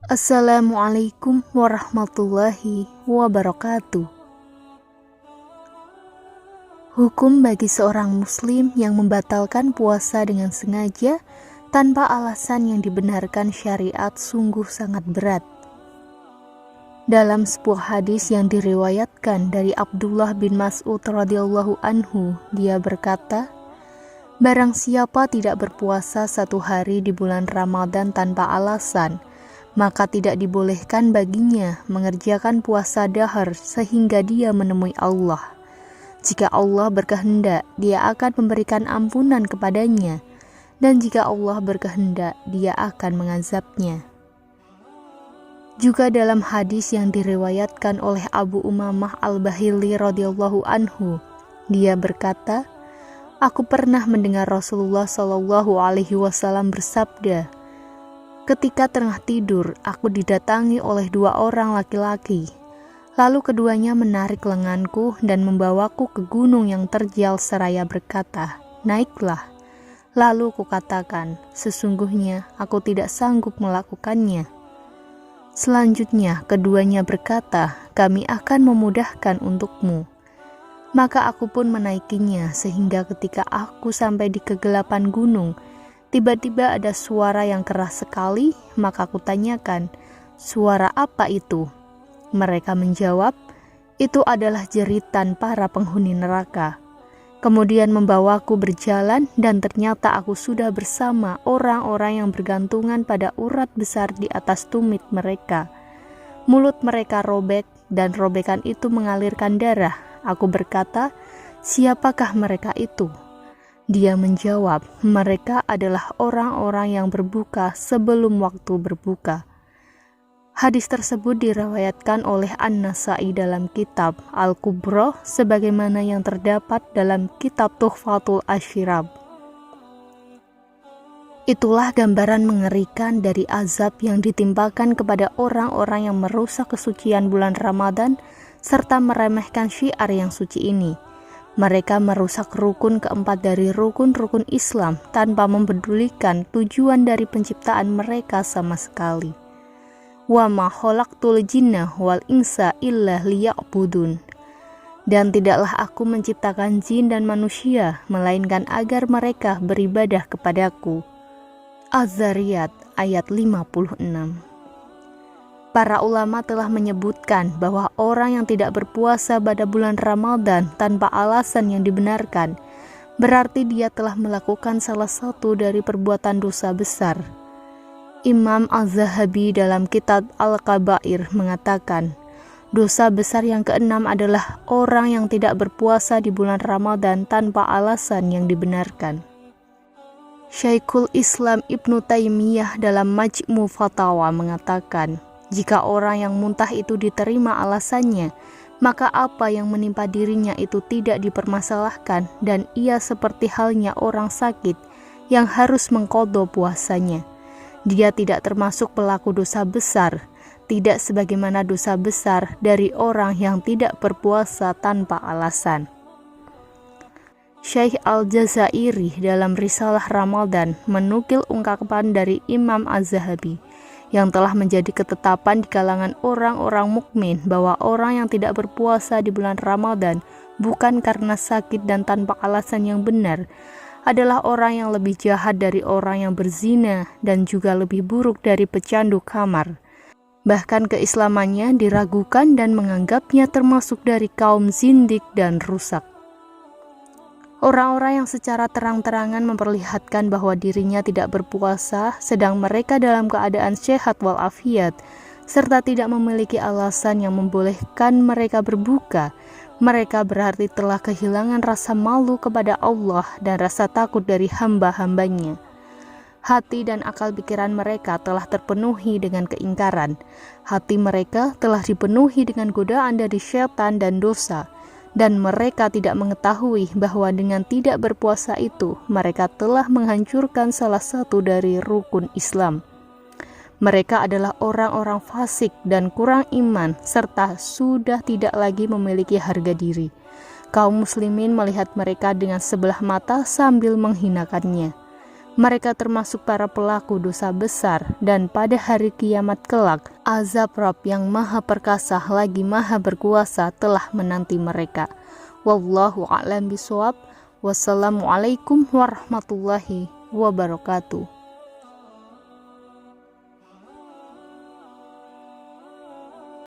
Assalamualaikum warahmatullahi wabarakatuh. Hukum bagi seorang muslim yang membatalkan puasa dengan sengaja tanpa alasan yang dibenarkan syariat sungguh sangat berat. Dalam sebuah hadis yang diriwayatkan dari Abdullah bin Mas'ud radhiyallahu anhu, dia berkata, "Barang siapa tidak berpuasa satu hari di bulan Ramadan tanpa alasan, maka tidak dibolehkan baginya mengerjakan puasa dahar sehingga dia menemui Allah. Jika Allah berkehendak, dia akan memberikan ampunan kepadanya, dan jika Allah berkehendak, dia akan mengazabnya." Juga dalam hadis yang diriwayatkan oleh Abu Umamah Al-Bahili radhiyallahu anhu, dia berkata, "Aku pernah mendengar Rasulullah Shallallahu alaihi wasallam bersabda, ketika tengah tidur, aku didatangi oleh dua orang laki-laki. Lalu keduanya menarik lenganku dan membawaku ke gunung yang terjal seraya berkata, 'Naiklah.' Lalu kukatakan, 'Sesungguhnya aku tidak sanggup melakukannya.' Selanjutnya keduanya berkata, 'Kami akan memudahkan untukmu.' Maka aku pun menaikinya sehingga ketika aku sampai di kegelapan gunung, tiba-tiba ada suara yang keras sekali, maka aku tanyakan, 'Suara apa itu?' Mereka menjawab, 'Itu adalah jeritan para penghuni neraka.' Kemudian membawaku berjalan dan ternyata aku sudah bersama orang-orang yang bergantungan pada urat besar di atas tumit mereka. Mulut mereka robek dan robekan itu mengalirkan darah. Aku berkata, 'Siapakah mereka itu?' Dia menjawab, 'Mereka adalah orang-orang yang berbuka sebelum waktu berbuka.' Hadis tersebut diriwayatkan oleh An-Nasa'i dalam kitab Al-Kubra sebagaimana yang terdapat dalam kitab Tuhfatul Asyirab. Itulah gambaran mengerikan dari azab yang ditimpakan kepada orang-orang yang merusak kesucian bulan Ramadan serta meremehkan syiar yang suci ini. Mereka merusak rukun keempat dari rukun-rukun Islam tanpa mempedulikan tujuan dari penciptaan mereka sama sekali. Wa ma khalaqtul jinna wal insa illa liya'budun. Dan tidaklah aku menciptakan jin dan manusia melainkan agar mereka beribadah kepadaku. Az-Zariyat ayat 56. Para ulama telah menyebutkan bahwa orang yang tidak berpuasa pada bulan Ramadan tanpa alasan yang dibenarkan, berarti dia telah melakukan salah satu dari perbuatan dosa besar. Imam Az-Zahabi dalam kitab Al-Kabair mengatakan, dosa besar yang keenam adalah orang yang tidak berpuasa di bulan Ramadan tanpa alasan yang dibenarkan. Syekhul Islam Ibnu Taimiyah dalam Majmu' Fatawa mengatakan, jika orang yang muntah itu diterima alasannya, maka apa yang menimpa dirinya itu tidak dipermasalahkan dan ia seperti halnya orang sakit yang harus mengqadha puasanya. Dia tidak termasuk pelaku dosa besar, tidak sebagaimana dosa besar dari orang yang tidak berpuasa tanpa alasan. Syekh Al-Jazairi dalam Risalah Ramadan menukil ungkapan dari Imam Az-Zahabi yang telah menjadi ketetapan di kalangan orang-orang mukmin bahwa orang yang tidak berpuasa di bulan Ramadan bukan karena sakit dan tanpa alasan yang benar, adalah orang yang lebih jahat dari orang yang berzina dan juga lebih buruk dari pecandu kamar. Bahkan keislamannya diragukan dan menganggapnya termasuk dari kaum zindik dan rusak. Orang-orang yang secara terang-terangan memperlihatkan bahwa dirinya tidak berpuasa, sedang mereka dalam keadaan sehat walafiat, serta tidak memiliki alasan yang membolehkan mereka berbuka, mereka berarti telah kehilangan rasa malu kepada Allah dan rasa takut dari hamba-hambanya. Hati dan akal pikiran mereka telah terpenuhi dengan keingkaran. Hati mereka telah dipenuhi dengan godaan dari syaitan dan dosa. Dan mereka tidak mengetahui bahwa dengan tidak berpuasa itu, mereka telah menghancurkan salah satu dari rukun Islam. Mereka adalah orang-orang fasik dan kurang iman, serta sudah tidak lagi memiliki harga diri. Kaum muslimin melihat mereka dengan sebelah mata sambil menghinakannya. Mereka termasuk para pelaku dosa besar, dan pada hari kiamat kelak, azab Rabb yang maha perkasa lagi maha berkuasa telah menanti mereka. Wallahu a'lam bishawab. Wassalamualaikum warahmatullahi wabarakatuh.